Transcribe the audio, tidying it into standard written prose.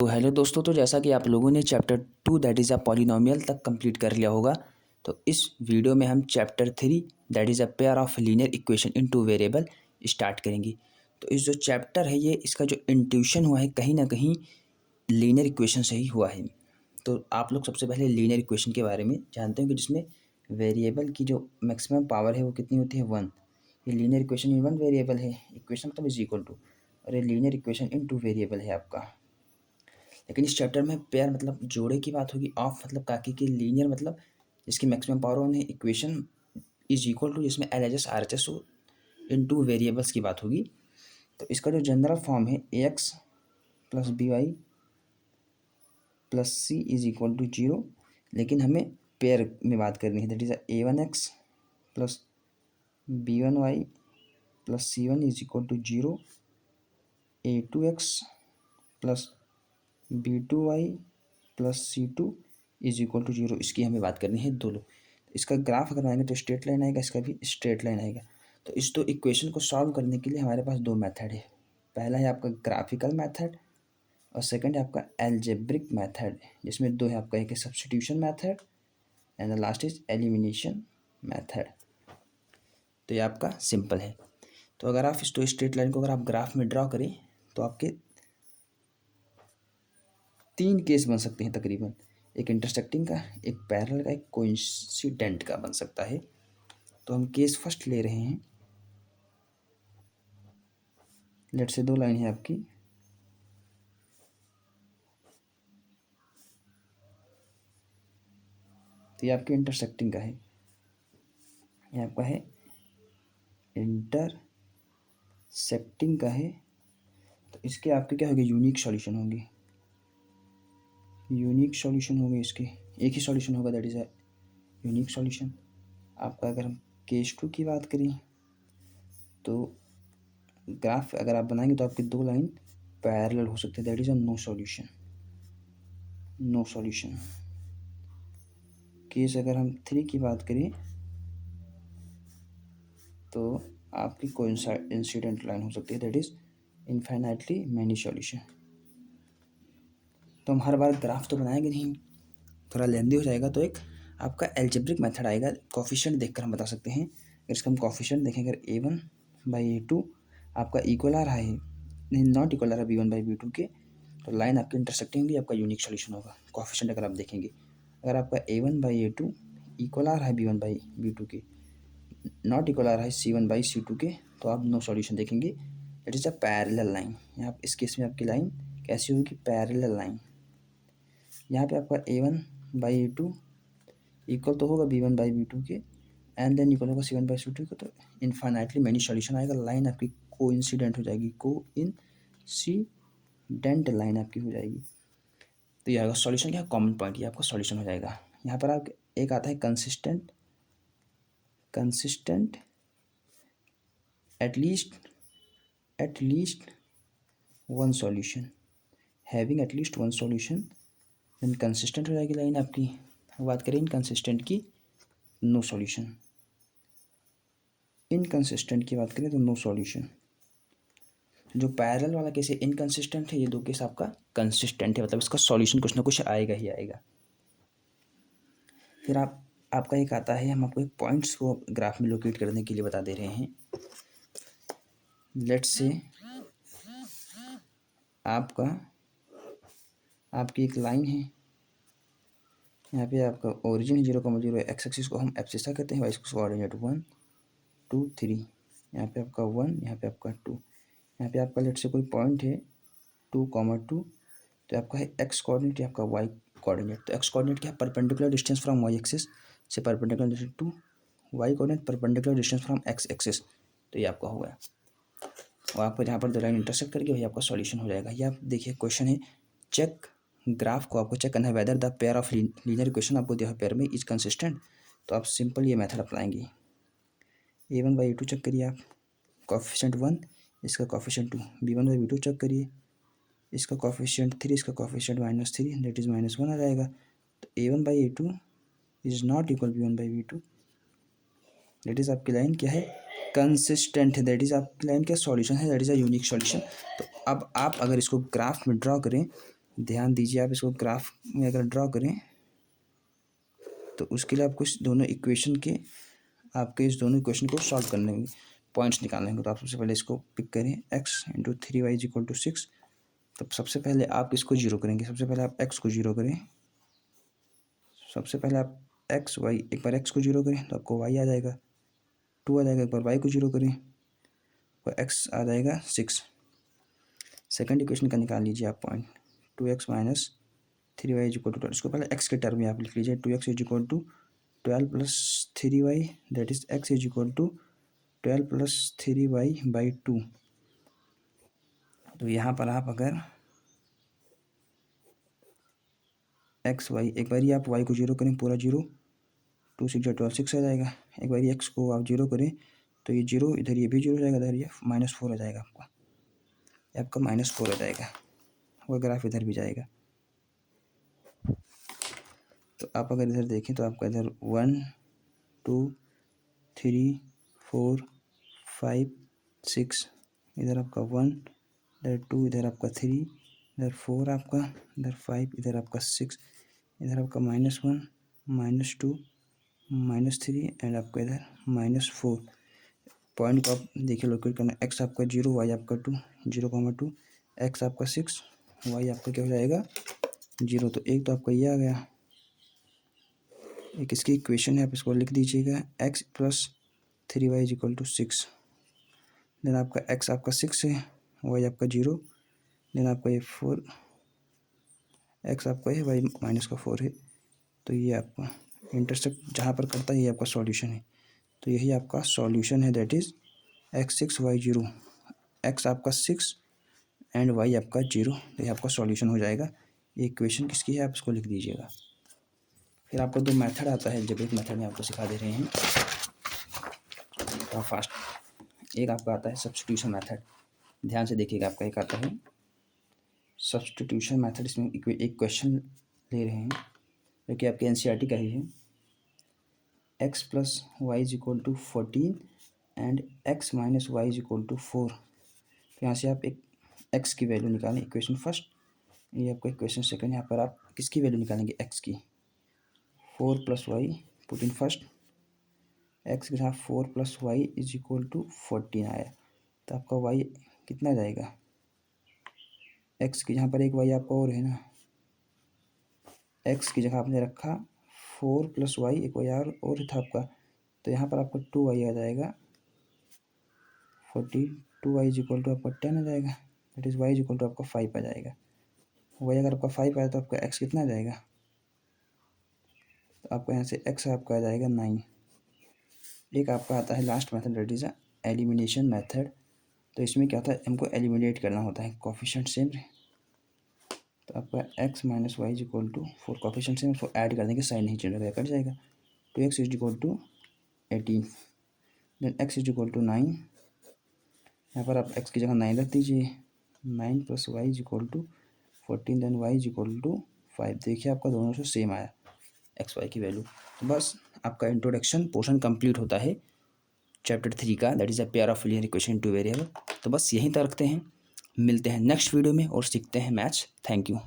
तो हेलो दोस्तों, तो जैसा कि आप लोगों ने chapter 2 that is a polynomial तक कंप्लीट कर लिया होगा। तो इस वीडियो में हम chapter 3 that is a pair of linear equation in two variable start करेंगे। तो इस जो चैप्टर है ये इसका जो इंट्यूशन हुआ है कहीं ना कहीं लीनियर इक्वेशन से ही हुआ है। तो आप लोग सबसे पहले लीनियर इक्वेशन के बारे में जानते हो कि जिसमें वेरिएबल की जो मैक्सिमम पावर है वो कितनी होती है, 1। ये लीनियर इक्वेशन इन 1 वेरिएबल है, इक्वेशन मतलब इज इक्वल टू, और ये लीनियर इक्वेशन इन 2 वेरिएबल है आपका। लेकिन इस चैप्टर में पेयर मतलब जोड़े की बात होगी, ऑफ मतलब काकी की, लीनियर मतलब जिसकी मैक्सिमम पावर वन है, इक्वेशन इज इक्वल टू जिसमें L H S R H S हो, इन टू वेरिएबल्स की बात होगी। तो इसका जो जनरल फॉर्म है A X plus B Y plus C is equal to 0, लेकिन हमें पेयर में बात करनी है, that is A one X plus B one Y plus C one is equal to 0, A two X plus B two Y plus C two is equal to 0, इसकी हमें बात करनी है दोनों। इसका ग्राफ अगर आएंगे तो स्ट्रेट लाइन आएगा, इसका भी स्ट्रेट लाइन आएगा। तो इस दो इक्वेशन को सॉल्व करने के लिए हमारे पास दो मेथड है। पहला है आपका ग्राफिकल मेथड और सेकंड है आपका एल्जेब्रिक मेथड, जिसमें दो है आपका, एक है substitution method and the last is elimination method. तो ये आपका सिंपल है। तो अगर आप इस दो स्ट्रेट लाइन को अगर आप ग्राफ में ड्रॉ करें तो आपके 3 केस बन सकते हैं तकरीबन, एक इंटरसेक्टिंग का, एक पैरेलल का, एक कोइंसिडेंट का बन सकता है। तो हम केस फर्स्ट ले रहे हैं। लेट से दो लाइन है आपकी, तो ये आपके इंटरसेक्टिंग का है, ये आपका है इंटरसेक्टिंग का है। तो इसके आपके क्या होंगे, यूनिक सॉल्यूशन होंगे, यूनिक सॉल्यूशन होंगे इसके, एक ही सॉल्यूशन होगा, that is a unique solution. आपका अगर हम केस 2 की बात करें तो ग्राफ अगर आप बनाएंगे तो आपके दो लाइन पैरेलल हो सकते हैं, that is a no solution, no solution. Case अगर हम 3 की बात करें तो आपकी कोइंसिडेंट लाइन हो सकती है, that is infinitely many solution. तो हम हर बार ग्राफ तो बनाएंगे नहीं, थोड़ा लेंदी हो जाएगा, तो एक आपका एल्जेब्रिक मेथड आएगा। कॉफिशिएंट देखकर हम बता सकते हैं। अगर इसका हम कॉफिशिएंट देखें, अगर a1/a2 आपका इक्वल आ रहा है, नहीं नॉट इक्वल आ रहा है b1/b2 के, तो लाइन आपकी इंटरसेक्टिंग भी आपका यूनिक सॉल्यूशन होगा। कॉफिशिएंट अगर आप देखेंगे, अगर आपका a1/a2 इक्वल आ रहा है b1/b2 के, नॉट इक्वल आ रहा है c1/c2 के, तो आप नो सॉल्यूशन देखेंगे। It is a parallel line. यहाँ इस केस में आपकी लाइन कैसी होगी, पैरेलल लाइन। यहाँ पे आपका a1/a2 इक्वल तो होगा b1/b2 के, एंड देन इक्वल होगा c1/c2 के, तो इनफाइनाइटली मैनी सॉल्यूशन आएगा। लाइन आपकी कोइंसिडेंट हो जाएगी, कोइंसिडेंट लाइन आपकी हो जाएगी। तो यह आएगा सॉल्यूशन, क्या कॉमन पॉइंट, ये आपका सॉल्यूशन हो जाएगा। यहाँ पर आप एक आता है consistent, consistent at least one solution, having at least one solution, then consistent हो जाएगी लाइन आपकी। बात करें इनकंसिस्टेंट की, नो सॉल्यूशन। इनकंसिस्टेंट की बात करें तो नो सॉल्यूशन। जो पैरेलल वाला केस है इनकंसिस्टेंट है, ये दो केस आपका कंसिस्टेंट है, मतलब इसका सॉल्यूशन कुछ ना कुछ आएगा ही आएगा। फिर आपका एक आता है, हम आपको एक पॉइंट्स को ग्राफ में लोकेट करने के लिए बता दे रहे हैं। लेट्स से आपकी एक लाइन है, यहाँ पे आपका ओरिजिन है 0,0, एक्स एक्सिस को हम एब्सिसा कहते हैं, वाई एक्सिस को कोऑर्डिनेट 1 2 3, यहाँ पे आपका 1, यहाँ पे आपका 2, यहाँ पे आपका लेट से कोई पॉइंट है 2,2, तो आपका है एक्स कोऑर्डिनेट, आपका वाई कोऑर्डिनेट। तो एक्स कोऑर्डिनेट क्या है, perpendicular distance from Y axis से perpendicular distance to Y coordinate perpendicular distance from X axis. तो ये आपका होगा, और आपको जहाँ पर दो लाइन इंटरसेक्ट करके वही आपका सॉल्यूशन हो जाएगा। ये आप देखिए क्वेश्चन है, चेक ग्राफ को आपको चेक करना है whether the pair of linear equation आपको दिया है पेयर में इज कंसिस्टेंट। तो आप सिंपल ये मेथड अप्लाएंगे। a1/a2 चेक करिए आप, कॉफिशिएंट 1, इसका कॉफिशिएंट 2, b1/b2 चेक करिए, इसका कॉफिशिएंट 3, इसका कॉफिशिएंट -3, दैट इज -1 आ जाएगा। तो a1/a2 is not equal b1/b2, that is आपकी लाइन क्या है, कंसिस्टेंट है, दैट इज आपकी लाइन क्या सॉल्यूशन है, that is a unique solution. तो अब आप अगर इसको ग्राफ में ड्रॉ करें ध्यान दीजिए, आप इसको ग्राफ में अगर ड्रॉ करें तो उसके लिए आपको इस दोनों इक्वेशन के आपके इस दोनों इक्वेशन को सॉल्व करने होंगे, पॉइंट्स निकालने होंगे। तो आप सबसे पहले इसको पिक करें, x into 3y is equal to 6। तब सबसे पहले आप इसको जीरो करेंगे। सबसे पहले आप एक्स को जीरो करें। सबसे पहले आप एक्स वाई, एक बार एक्स को जीरो करें तो आपको वाई आ जाएगा 2 आ जाएगा। एक बार वाई को जीरो करें तो एक्स आ जाएगा 6। सेकंड इक्वेशन का निकाल लीजिए आप point 2x minus 3y is equal to 12। इसको पहले एक्स के टर्म में आप लिख लीजिए, 2x is equal to 12 plus 3y that is x is equal to 12 plus 3y by 2। तो यहाँ पर आप अगर एक्स वाई, एक बार आप y को जीरो करें पूरा जीरो, 2 6 12 6 आ जाएगा। एक बार x को आप जीरो करें तो ये जीरो इधर, ये भी जीरो हो जाएगा, इधर ये -4 आ जाएगा आपका, -4 आ जाएगा। वो ग्राफ इधर भी जाएगा। तो आप अगर इधर देखें तो आपका इधर 1 2 3 4 5 6, इधर आपका 1, इधर 2, इधर आपका 3, इधर 4 आपका, इधर 5, इधर आपका 6, इधर आपका -1 -2 -3 एंड आपका इधर -4। पॉइंट को आप देखिए लोकेट करना, एक्स आपका 0, वाई आपका 2, 0,2, एक्स आपका 6, वाई आपका क्या हो जाएगा 0। तो एक तो आपका ये आ गया, एक इसकी इक्वेशन है, आप इसको लिख दीजिएगा, x plus 3y is equal to 6। Then आपका x आपका 6 है, y आपका 0, देन आपका ये 4, x आपका है, y माइनस का 4 है। तो ये आपका इंटरसेप्ट जहाँ पर करता है ये आपका सॉल्यूशन है। तो यही आपका सॉल्यूशन है, that is x 6 y 0, x आपका 6 एंड y आपका 0। तो ये आपका सॉल्यूशन हो जाएगा। ये इक्वेशन किसकी है आप इसको लिख दीजिएगा। फिर आपको दो मेथड आता है, जब एक मेथड में आपको सिखा दे रहे हैं तो फास्ट। एक आपका आता है सब्स्टिट्यूशन मेथड, ध्यान से देखिएगा। आपका एक आता है सब्स्टिट्यूशन मेथड, इसमें एक क्वेश्चन ले रहे हैं जो कि आपके एनसीईआरटी का ही है। x plus y is equal to 14 and x minus y is equal to 4। तो यहाँ से आप एक x की वैल्यू निकालें, इक्वेशन फर्स्ट, ये आपका इक्वेशन सेकंड। यहाँ पर आप किसकी वैल्यू निकालेंगे, x की। 4 plus y put in first, x के साथ 4 plus y is equal to 14 आया। तो आपका वाई कितना जाएगा, एक्स की जहाँ पर एक वाई आपका और है ना, एक्स की जगह आपने रखा 4 प्लस वाई, एक वाई और था आपका, तो यहाँ पर आपका 2 वाई आ जाएगा 42 वाई इज इक्वल टू आपका 10 आ जाएगा। That is y is equal to आपका 5 आ जाएगा। वाई अगर आपका 5 आया तो आपका एक्स कितना आ जाएगा, तो आपका यहाँ से एक्स आपका आ जाएगा 9। एक आपका आता है last method, that is elimination method. तो इसमें क्या होता है, हमको एलिमिनेट करना होता है कोफिशिएंट सेम। तो आपका x minus y is equal to 4 coefficient same, उसको ऐड कर देंगे, साइन नहीं चेंज होगा, कट जाएगा। 2x is equal to 18, then x is equal to 9। यहाँ पर आप x की जगह 9 रख दीजिए, 9 plus y is equal to 14, then y is equal to 5। देखिए आपका दोनों से सेम आया x y की वैल्यू। तो बस आपका इंट्रोडक्शन पोर्शन कंप्लीट होता है चैप्टर 3 का, that is a pair of linear equation into variable. तो बस यहीं तक रखते हैं, मिलते हैं नेक्स्ट वीडियो में और सीखते हैं मैथ्स। Thank you.